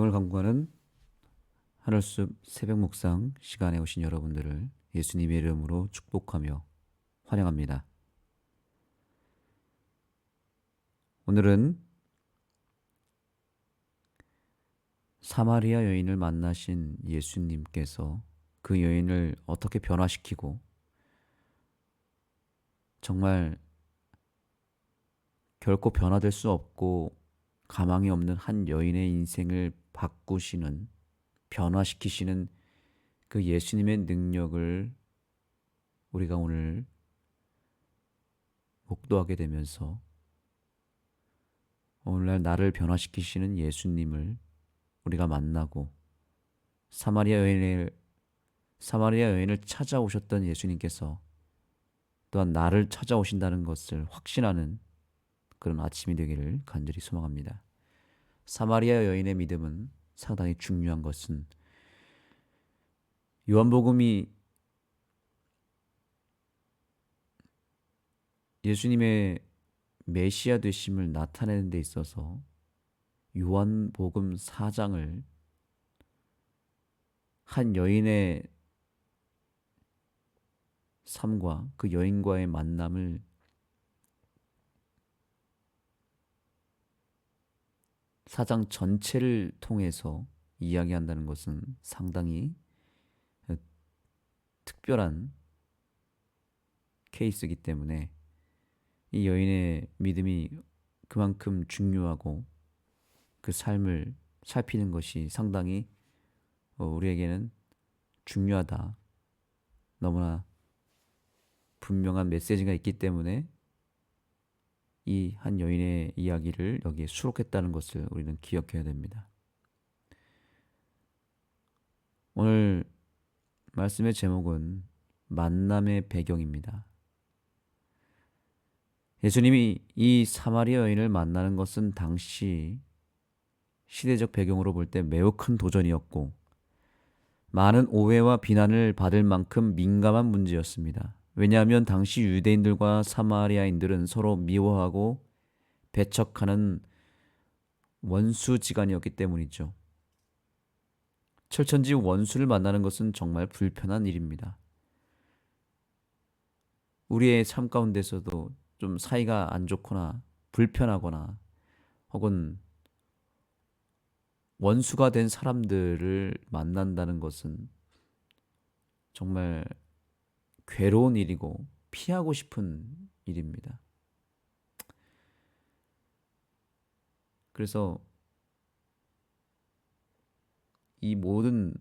성경을 강구하는 하늘숲 새벽 묵상 시간에 오신 여러분들을 예수님의 이름으로 축복하며 환영합니다. 오늘은 사마리아 여인을 만나신 예수님께서 그 여인을 어떻게 변화시키고 정말 결코 변화될 수 없고 가망이 없는 한 여인의 인생을 바꾸시는, 변화시키시는 그 예수님의 능력을 우리가 오늘 목도하게 되면서 오늘날 나를 변화시키시는 예수님을 우리가 만나고 사마리아 여인을 찾아오셨던 예수님께서 또한 나를 찾아오신다는 것을 확신하는 그런 아침이 되기를 간절히 소망합니다. 사마리아 여인의 믿음은 상당히 중요한 것은 요한복음이 예수님의 메시아 되심을 나타내는 데 있어서 요한복음 4장을 한 여인의 삶과 그 여인과의 만남을 사장 전체를 통해서 이야기한다는 것은 상당히 특별한 케이스이기 때문에 이 여인의 믿음이 그만큼 중요하고 그 삶을 살피는 것이 상당히 우리에게는 중요하다. 너무나 분명한 메시지가 있기 때문에 이 한 여인의 이야기를 여기에 수록했다는 것을 우리는 기억해야 됩니다. 오늘 말씀의 제목은 만남의 배경입니다. 예수님이 이 사마리아 여인을 만나는 것은 당시 시대적 배경으로 볼 때 매우 큰 도전이었고 많은 오해와 비난을 받을 만큼 민감한 문제였습니다. 왜냐하면 당시 유대인들과 사마리아인들은 서로 미워하고 배척하는 원수지간이었기 때문이죠. 철천지 원수를 만나는 것은 정말 불편한 일입니다. 우리의 삶 가운데서도 좀 사이가 안 좋거나 불편하거나 혹은 원수가 된 사람들을 만난다는 것은 정말 괴로운 일이고 피하고 싶은 일입니다. 그래서 이 모든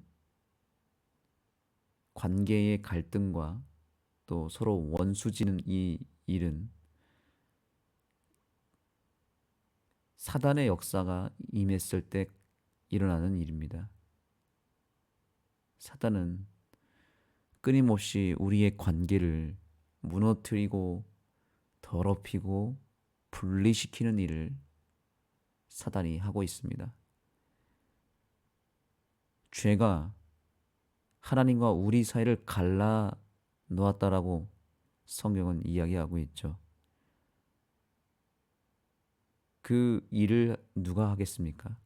관계의 갈등과 또 서로 원수지는 이 일은 사단의 역사가 임했을 때 일어나는 일입니다. 사단은 끊임없이 우리의 관계를 무너뜨리고 더럽히고 분리시키는 일을 사단이 하고 있습니다. 죄가 하나님과 우리 사이를 갈라 놓았다라고 성경은 이야기하고 있죠. 그 일을 누가 하겠습니까?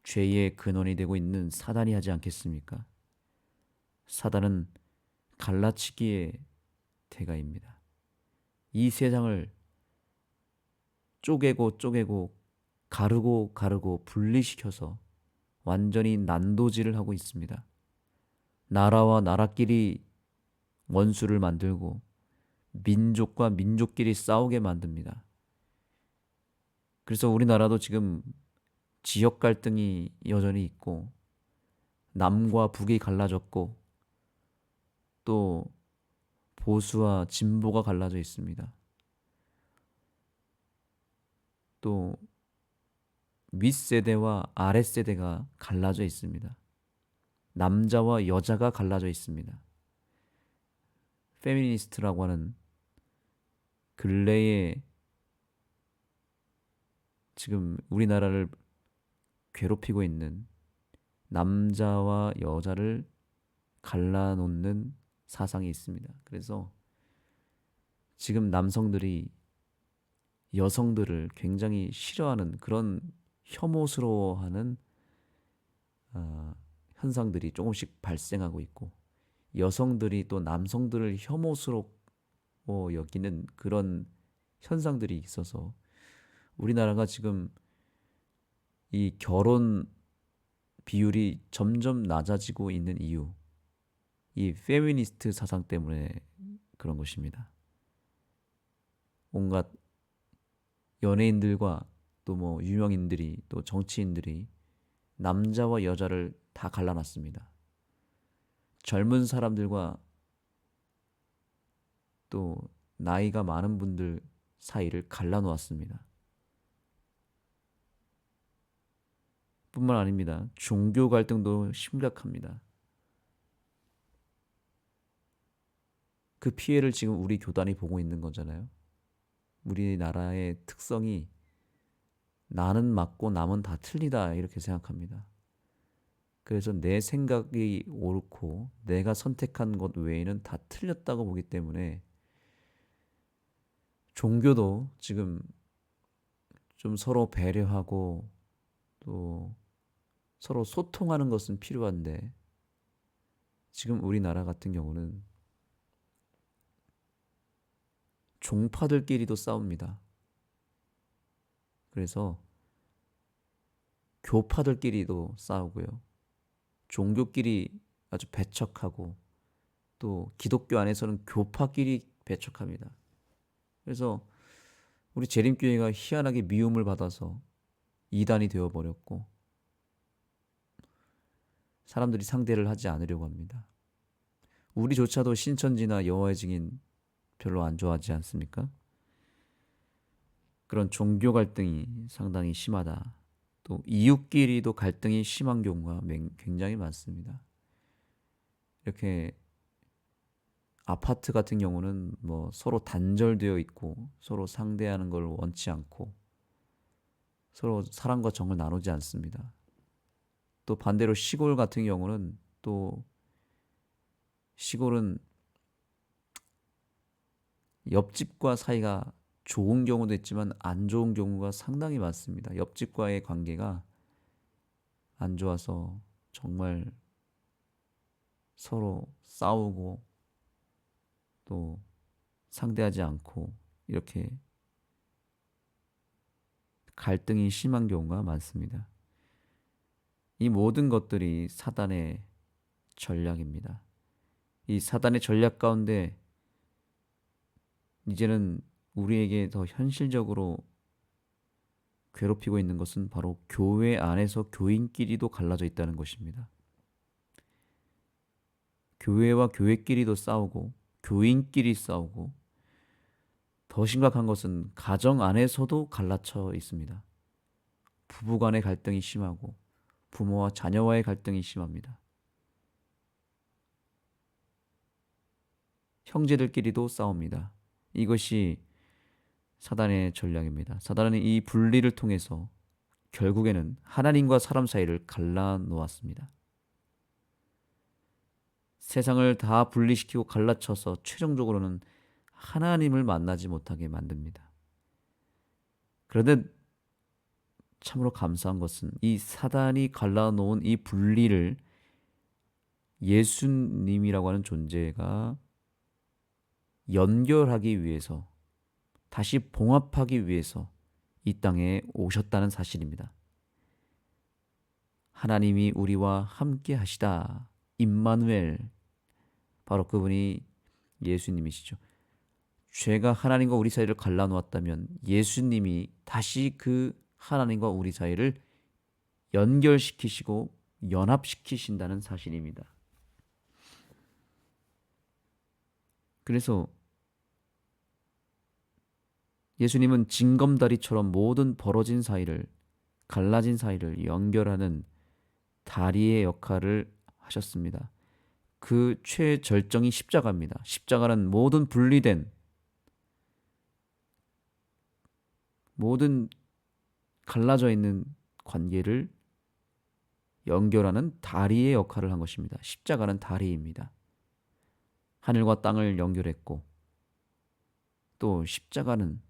죄의 근원이 되고 있는 사단이 하지 않겠습니까? 사단은 갈라치기의 대가입니다. 이 세상을 쪼개고 가르고 분리시켜서 완전히 난도질을 하고 있습니다. 나라와 나라끼리 원수를 만들고 민족과 민족끼리 싸우게 만듭니다. 그래서 우리나라도 지금 지역 갈등이 여전히 있고 남과 북이 갈라졌고 또 보수와 진보가 갈라져 있습니다. 또 윗세대와 아랫세대가 갈라져 있습니다. 남자와 여자가 갈라져 있습니다. 페미니스트라고 하는 근래에 지금 우리나라를 괴롭히고 있는 남자와 여자를 갈라놓는 사상이 있습니다. 그래서 지금 남성들이 여성들을 굉장히 싫어하는 그런 혐오스러워하는 현상들이 조금씩 발생하고 있고, 여성들이 또 남성들을 혐오스럽고 여기는 그런 현상들이 있어서 우리나라가 지금 이 결혼 비율이 점점 낮아지고 있는 이유, 이 페미니스트 사상 때문에 그런 것입니다. 온갖 연예인들과 또 뭐 유명인들이 또 정치인들이 남자와 여자를 다 갈라놨습니다. 젊은 사람들과 또 나이가 많은 분들 사이를 갈라놓았습니다. 뿐만 아닙니다. 종교 갈등도 심각합니다. 그 피해를 지금 우리 교단이 보고 있는 거잖아요. 우리나라의 특성이 나는 맞고 남은 다 틀리다 이렇게 생각합니다. 그래서 내 생각이 옳고 내가 선택한 것 외에는 다 틀렸다고 보기 때문에 종교도 지금 좀 서로 배려하고 또 서로 소통하는 것은 필요한데 지금 우리나라 같은 경우는 종파들끼리도 싸웁니다. 그래서 교파들끼리도 싸우고요. 종교끼리 아주 배척하고 또 기독교 안에서는 교파끼리 배척합니다. 그래서 우리 재림교회가 희한하게 미움을 받아서 이단이 되어버렸고 사람들이 상대를 하지 않으려고 합니다. 우리조차도 신천지나 여호와의 증인 별로 안 좋아하지 않습니까? 그런 종교 갈등이 상당히 심하다. 또 이웃끼리도 갈등이 심한 경우가 굉장히 많습니다. 이렇게 아파트 같은 경우는 뭐 서로 단절되어 있고 서로 상대하는 걸 원치 않고 서로 사랑과 정을 나누지 않습니다. 또 반대로 시골 같은 경우는 또 시골은 옆집과 사이가 좋은 경우도 있지만 안 좋은 경우가 상당히 많습니다. 옆집과의 관계가 안 좋아서 정말 서로 싸우고 또 상대하지 않고 이렇게 갈등이 심한 경우가 많습니다. 이 모든 것들이 사단의 전략입니다. 이 사단의 전략 가운데 이제는 우리에게 더 현실적으로 괴롭히고 있는 것은 바로 교회 안에서 교인끼리도 갈라져 있다는 것입니다. 교회와 교회끼리도 싸우고 교인끼리 싸우고 더 심각한 것은 가정 안에서도 갈라쳐 있습니다. 부부 간의 갈등이 심하고 부모와 자녀와의 갈등이 심합니다. 형제들끼리도 싸웁니다. 이것이 사단의 전략입니다. 사단은 이 분리를 통해서 결국에는 하나님과 사람 사이를 갈라놓았습니다. 세상을 다 분리시키고 갈라쳐서 최종적으로는 하나님을 만나지 못하게 만듭니다. 그런데 참으로 감사한 것은 이 사단이 갈라놓은 이 분리를 예수님이라고 하는 존재가 연결하기 위해서 다시 봉합하기 위해서 이 땅에 오셨다는 사실입니다. 하나님이 우리와 함께 하시다. 임마누엘. 바로 그분이 예수님이시죠. 죄가 하나님과 우리 사이를 갈라놓았다면 예수님이 다시 그 하나님과 우리 사이를 연결시키시고 연합시키신다는 사실입니다. 그래서 예수님은 징검다리처럼 모든 벌어진 사이를 갈라진 사이를 연결하는 다리의 역할을 하셨습니다. 그 최절정이 십자가입니다. 십자가는 모든 분리된 모든 갈라져 있는 관계를 연결하는 다리의 역할을 한 것입니다. 십자가는 다리입니다. 하늘과 땅을 연결했고 또 십자가는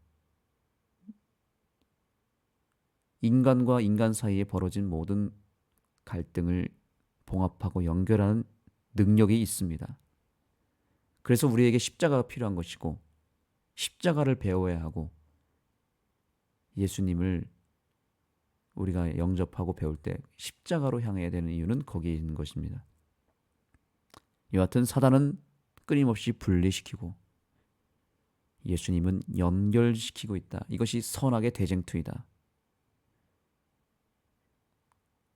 인간과 인간 사이에 벌어진 모든 갈등을 봉합하고 연결하는 능력이 있습니다. 그래서 우리에게 십자가가 필요한 것이고 십자가를 배워야 하고 예수님을 우리가 영접하고 배울 때 십자가로 향해야 되는 이유는 거기에 있는 것입니다. 여하튼 사단은 끊임없이 분리시키고 예수님은 연결시키고 있다. 이것이 선악의 대쟁투이다.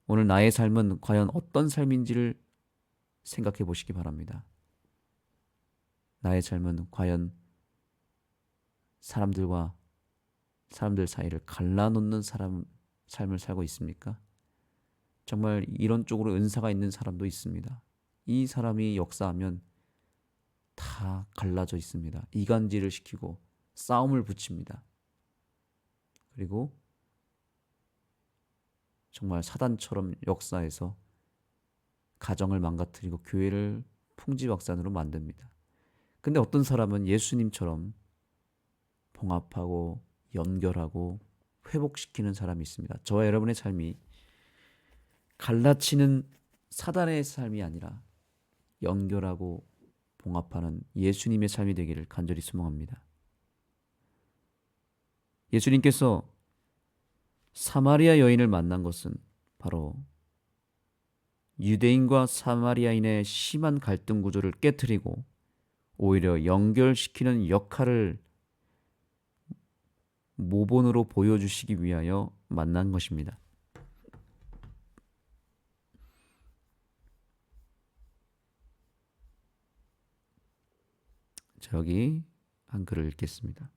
오늘 나의 삶은 과연 어떤 삶인지를 생각해 보시기 바랍니다. 나의 삶은 과연 사람들 사이를 갈라놓는 삶을 살고 있습니까? 정말 이런 쪽으로 은사가 있는 사람도 있습니다. 이 사람이 역사하면 다 갈라져 있습니다. 이간질을 시키고 싸움을 붙입니다. 그리고 정말 사단처럼 역사해서 가정을 망가뜨리고 교회를 풍지박산으로 만듭니다. 근데 어떤 사람은 예수님처럼 봉합하고 연결하고 회복시키는 사람이 있습니다. 저와 여러분의 삶이 갈라치는 사단의 삶이 아니라 연결하고 봉합하는 예수님의 삶이 되기를 간절히 소망합니다. 예수님께서 사마리아 여인을 만난 것은 바로 유대인과 사마리아인의 심한 갈등 구조를 깨트리고 오히려 연결시키는 역할을 모본으로 보여주시기 위하여 만난 것입니다. 자, 여기 한 글을 읽겠습니다.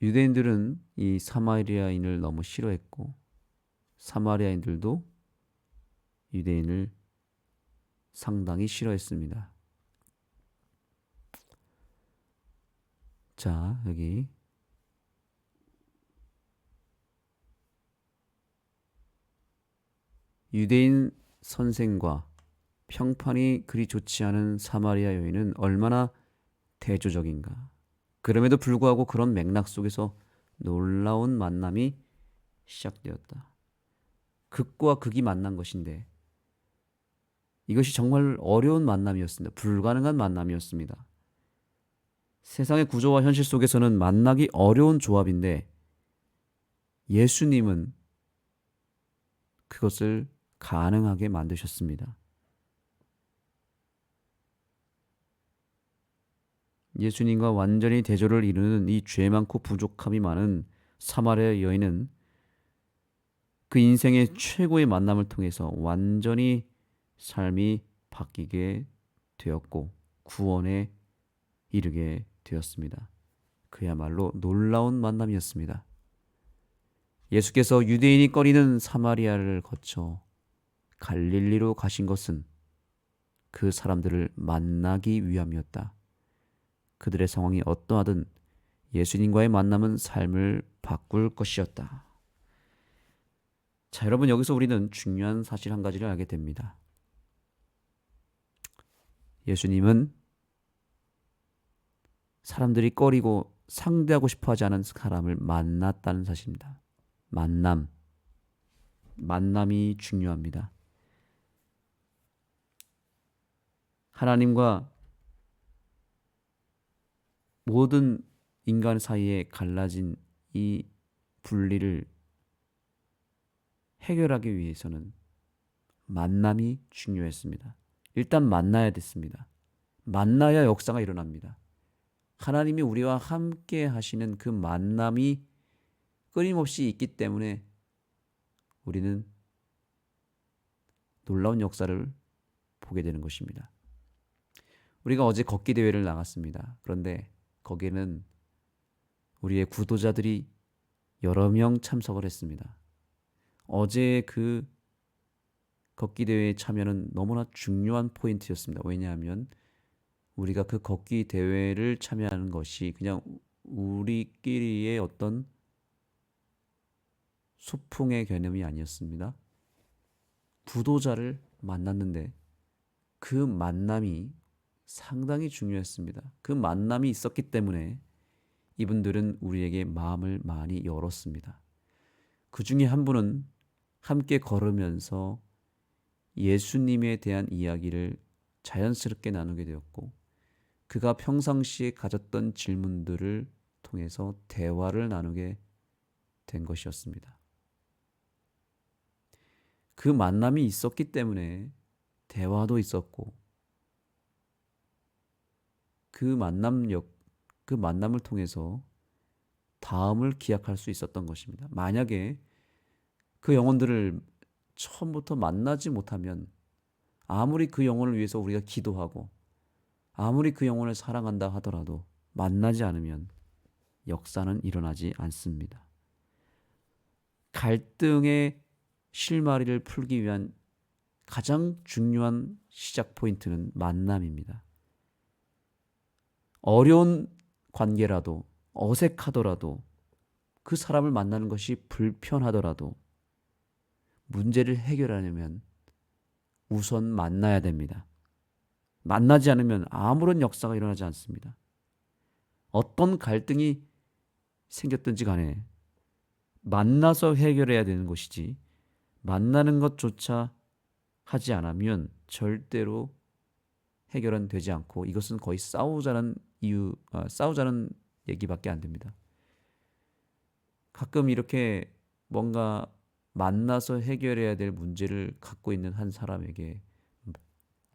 유대인들은 이 사마리아인을 너무 싫어했고 사마리아인들도 유대인을 상당히 싫어했습니다. 자, 여기 유대인 선생과 평판이 그리 좋지 않은 사마리아 여인은 얼마나 대조적인가. 그럼에도 불구하고 그런 맥락 속에서 놀라운 만남이 시작되었다. 극과 극이 만난 것인데 이것이 정말 어려운 만남이었습니다. 불가능한 만남이었습니다. 세상의 구조와 현실 속에서는 만나기 어려운 조합인데 예수님은 그것을 가능하게 만드셨습니다. 예수님과 완전히 대조를 이루는 이 죄 많고 부족함이 많은 사마리아 여인은 그 인생의 최고의 만남을 통해서 완전히 삶이 바뀌게 되었고 구원에 이르게 되었습니다. 그야말로 놀라운 만남이었습니다. 예수께서 유대인이 꺼리는 사마리아를 거쳐 갈릴리로 가신 것은 그 사람들을 만나기 위함이었다. 그들의 상황이 어떠하든 예수님과의 만남은 삶을 바꿀 것이었다. 자, 여러분, 여기서 우리는 중요한 사실 한 가지를 알게 됩니다. 예수님은 사람들이 꺼리고 상대하고 싶어하지 않은 사람을 만났다는 사실입니다. 만남이 중요합니다. 하나님과 모든 인간 사이에 갈라진 이 분리를 해결하기 위해서는 만남이 중요했습니다. 일단 만나야 됐습니다. 만나야 역사가 일어납니다. 하나님이 우리와 함께 하시는 그 만남이 끊임없이 있기 때문에 우리는 놀라운 역사를 보게 되는 것입니다. 우리가 어제 걷기 대회를 나갔습니다. 그런데 거기에는 우리의 구도자들이 여러 명 참석을 했습니다. 어제 그 걷기 대회에 참여는 너무나 중요한 포인트였습니다. 왜냐하면 우리가 그 걷기 대회를 참여하는 것이 그냥 우리끼리의 어떤 소풍의 개념이 아니었습니다. 구도자를 만났는데 그 만남이 상당히 중요했습니다. 그 만남이 있었기 때문에 이분들은 우리에게 마음을 많이 열었습니다. 그 중에 한 분은 함께 걸으면서 예수님에 대한 이야기를 자연스럽게 나누게 되었고, 그가 평상시에 가졌던 질문들을 통해서 대화를 나누게 된 것이었습니다. 그 만남이 있었기 때문에 대화도 있었고, 그 만남을 통해서 다음을 기약할 수 있었던 것입니다. 만약에 그 영혼들을 처음부터 만나지 못하면, 아무리 그 영혼을 위해서 우리가 기도하고 아무리 그 영혼을 사랑한다 하더라도 만나지 않으면 역사는 일어나지 않습니다. 갈등의 실마리를 풀기 위한 가장 중요한 시작 포인트는 만남입니다. 어려운 관계라도, 어색하더라도, 그 사람을 만나는 것이 불편하더라도 문제를 해결하려면 우선 만나야 됩니다. 만나지 않으면 아무런 역사가 일어나지 않습니다. 어떤 갈등이 생겼든지 간에 만나서 해결해야 되는 것이지, 만나는 것조차 하지 않으면 절대로 해결은 되지 않고, 이것은 거의 싸우자는 얘기밖에 안 됩니다. 가끔 이렇게 뭔가 만나서 해결해야 될 문제를 갖고 있는 한 사람에게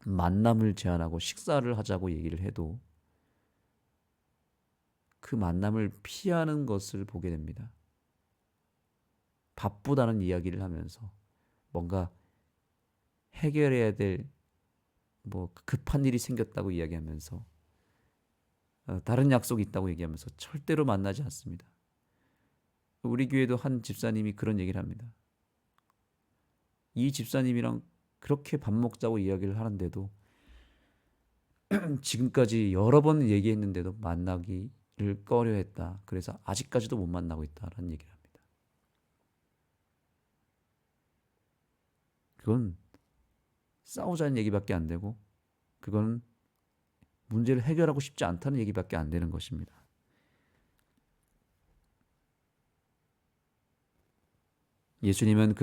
만남을 제안하고 식사를 하자고 얘기를 해도 그 만남을 피하는 것을 보게 됩니다. 바쁘다는 이야기를 하면서 뭔가 해결해야 될 급한 일이 생겼다고 이야기하면서, 다른 약속이 있다고 얘기하면서 절대로 만나지 않습니다. 우리 교회도 한 집사님이 그런 얘기를 합니다. 이 집사님이랑 그렇게 밥 먹자고 이야기를 하는데도 지금까지 여러 번 얘기했는데도 만나기를 꺼려했다. 그래서 아직까지도 못 만나고 있다라는 얘기를 합니다. 그건 싸우자는 얘기밖에 안 되고, 그건 문제를 해결하고 싶지 않다는 얘기밖에 안 되는 것입니다. 예수님은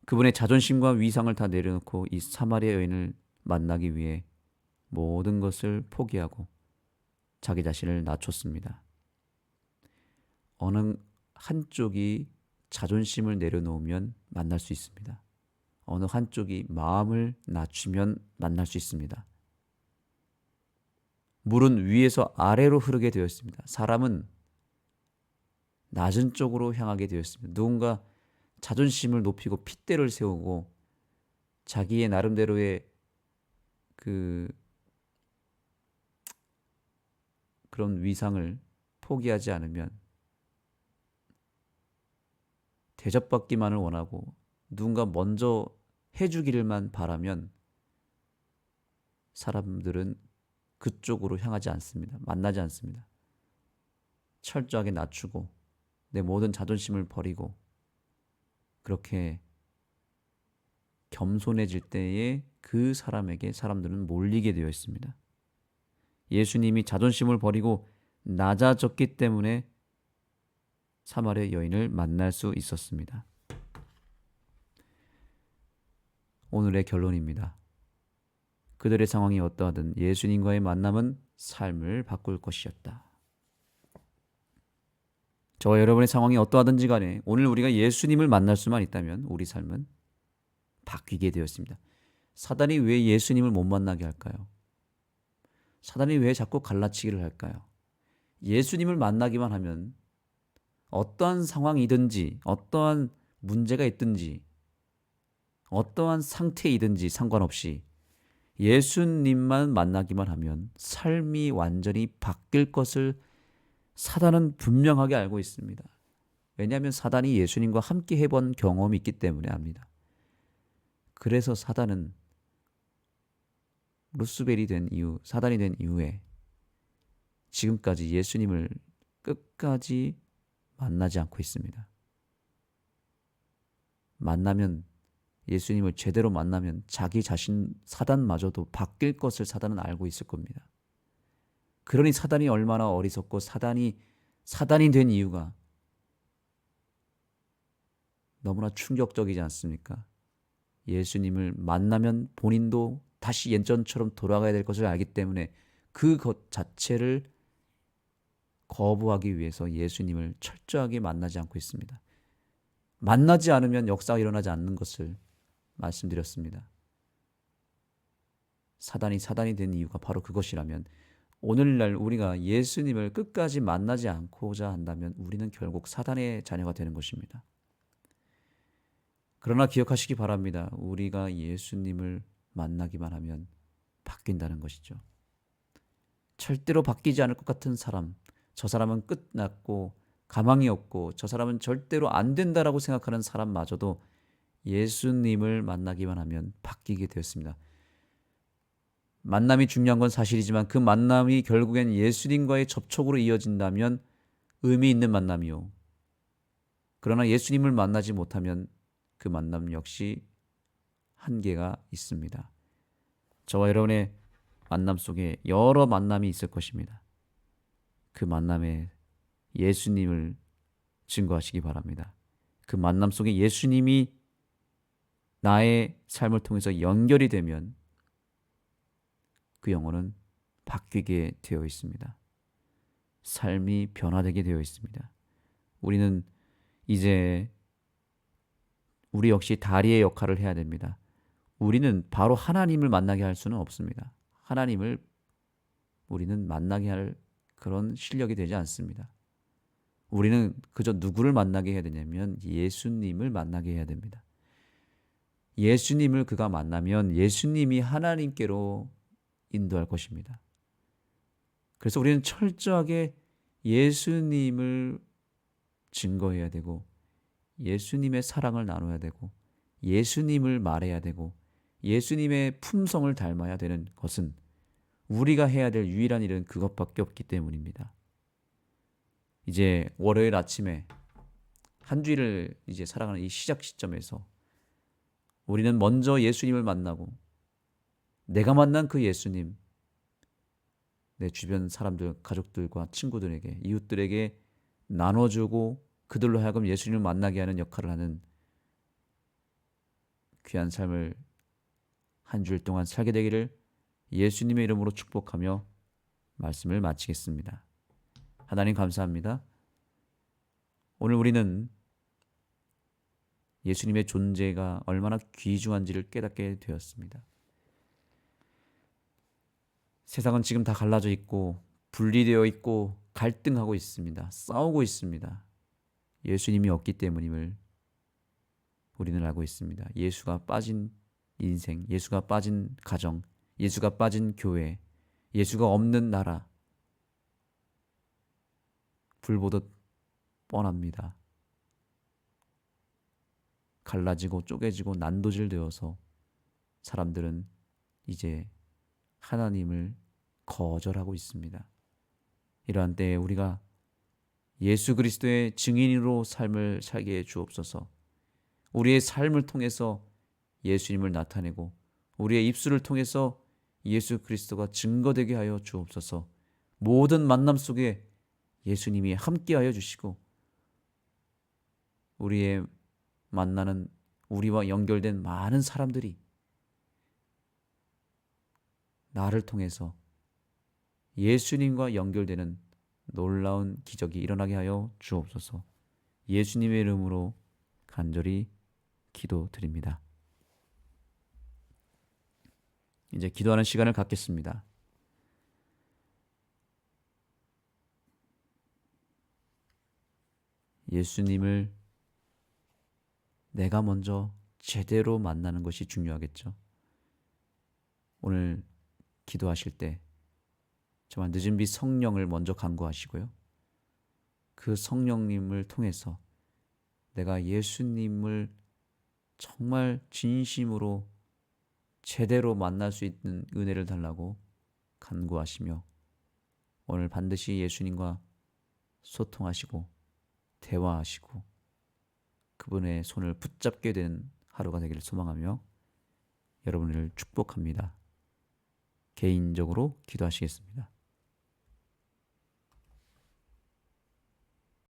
그분의 자존심과 위상을 다 내려놓고 이 사마리아 여인을 만나기 위해 모든 것을 포기하고 자기 자신을 낮췄습니다. 어느 한쪽이 자존심을 내려놓으면 만날 수 있습니다. 어느 한쪽이 마음을 낮추면 만날 수 있습니다. 물은 위에서 아래로 흐르게 되었습니다. 사람은 낮은 쪽으로 향하게 되었습니다. 누군가 자존심을 높이고 핏대를 세우고 자기의 나름대로의 그런 위상을 포기하지 않으면, 대접받기만을 원하고 누군가 먼저 해주기를만 바라면 사람들은 그쪽으로 향하지 않습니다. 만나지 않습니다. 철저하게 낮추고 내 모든 자존심을 버리고 그렇게 겸손해질 때에 그 사람에게 사람들은 몰리게 되어 있습니다. 예수님이 자존심을 버리고 낮아졌기 때문에 사마리아 여인을 만날 수 있었습니다. 오늘의 결론입니다. 그들의 상황이 어떠하든 예수님과의 만남은 삶을 바꿀 것이었다. 저와 여러분의 상황이 어떠하든지 간에 오늘 우리가 예수님을 만날 수만 있다면 우리 삶은 바뀌게 되었습니다. 사단이 왜 예수님을 못 만나게 할까요? 사단이 왜 자꾸 갈라치기를 할까요? 예수님을 만나기만 하면 어떠한 상황이든지, 어떠한 문제가 있든지, 어떠한 상태이든지 상관없이 예수님만 만나기만 하면 삶이 완전히 바뀔 것을 사단은 분명하게 알고 있습니다. 왜냐하면 사단이 예수님과 함께 해본 경험이 있기 때문에 압니다. 그래서 사단은 사단이 된 이후에 지금까지 예수님을 끝까지 만나지 않고 있습니다. 만나면 예수님을 제대로 만나면 자기 자신 사단마저도 바뀔 것을 사단은 알고 있을 겁니다. 그러니 사단이 얼마나 어리석고 사단이 된 이유가 너무나 충격적이지 않습니까? 예수님을 만나면 본인도 다시 예전처럼 돌아가야 될 것을 알기 때문에 그것 자체를 거부하기 위해서 예수님을 철저하게 만나지 않고 있습니다. 만나지 않으면 역사가 일어나지 않는 것을 말씀드렸습니다. 사단이 된 이유가 바로 그것이라면 오늘날 우리가 예수님을 끝까지 만나지 않고자 한다면 우리는 결국 사단의 자녀가 되는 것입니다. 그러나 기억하시기 바랍니다. 우리가 예수님을 만나기만 하면 바뀐다는 것이죠. 절대로 바뀌지 않을 것 같은 사람, 저 사람은 끝났고 가망이 없고 저 사람은 절대로 안 된다라고 생각하는 사람마저도 예수님을 만나기만 하면 바뀌게 되었습니다. 만남이 중요한 건 사실이지만 그 만남이 결국엔 예수님과의 접촉으로 이어진다면 의미 있는 만남이요. 그러나 예수님을 만나지 못하면 그 만남 역시 한계가 있습니다. 저와 여러분의 만남 속에 여러 만남이 있을 것입니다. 그 만남에 예수님을 증거하시기 바랍니다. 그 만남 속에 예수님이 나의 삶을 통해서 연결이 되면 그 영혼은 바뀌게 되어 있습니다. 삶이 변화되게 되어 있습니다. 우리는 이제 우리 역시 다리의 역할을 해야 됩니다. 우리는 바로 하나님을 만나게 할 수는 없습니다. 하나님을 우리는 만나게 할 그런 실력이 되지 않습니다. 우리는 그저 누구를 만나게 해야 되냐면 예수님을 만나게 해야 됩니다. 예수님을 그가 만나면 예수님이 하나님께로 인도할 것입니다. 그래서 우리는 철저하게 예수님을 증거해야 되고 예수님의 사랑을 나눠야 되고 예수님을 말해야 되고 예수님의 품성을 닮아야 되는 것은 우리가 해야 될 유일한 일은 그것밖에 없기 때문입니다. 이제 월요일 아침에 한 주일을 이제 살아가는 이 시작 시점에서 우리는 먼저 예수님을 만나고 내가 만난 그 예수님, 내 주변 사람들, 가족들과 친구들에게, 이웃들에게 나눠주고 그들로 하여금 예수님을 만나게 하는 역할을 하는 귀한 삶을 한 주일 동안 살게 되기를 예수님의 이름으로 축복하며 말씀을 마치겠습니다. 하나님 감사합니다. 오늘 우리는 예수님의 존재가 얼마나 귀중한지를 깨닫게 되었습니다. 세상은 지금 다 갈라져 있고 분리되어 있고 갈등하고 있습니다. 싸우고 있습니다. 예수님이 없기 때문임을 우리는 알고 있습니다. 예수가 빠진 인생, 예수가 빠진 가정, 예수가 빠진 교회, 예수가 없는 나라, 불보듯 뻔합니다. 갈라지고 쪼개지고 난도질되어서 사람들은 이제 하나님을 거절하고 있습니다. 이러한 때에 우리가 예수 그리스도의 증인으로 삶을 살게 해 주옵소서. 우리의 삶을 통해서 예수님을 나타내고 우리의 입술을 통해서 예수 그리스도가 증거되게 하여 주옵소서. 모든 만남 속에 예수님이 함께하여 주시고 우리의 만나는 우리와 연결된 많은 사람들이 나를 통해서 예수님과 연결되는 놀라운 기적이 일어나게 하여 주옵소서. 예수님의 이름으로 간절히 기도드립니다. 이제 기도하는 시간을 갖겠습니다. 예수님을 내가 먼저 제대로 만나는 것이 중요하겠죠. 오늘 기도하실 때 정말 늦은 비 성령을 먼저 간구하시고요. 그 성령님을 통해서 내가 예수님을 정말 진심으로 제대로 만날 수 있는 은혜를 달라고 간구하시며 오늘 반드시 예수님과 소통하시고 대화하시고 그분의 손을 붙잡게 된 하루가 되기를 소망하며 여러분을 축복합니다. 개인적으로 기도하시겠습니다.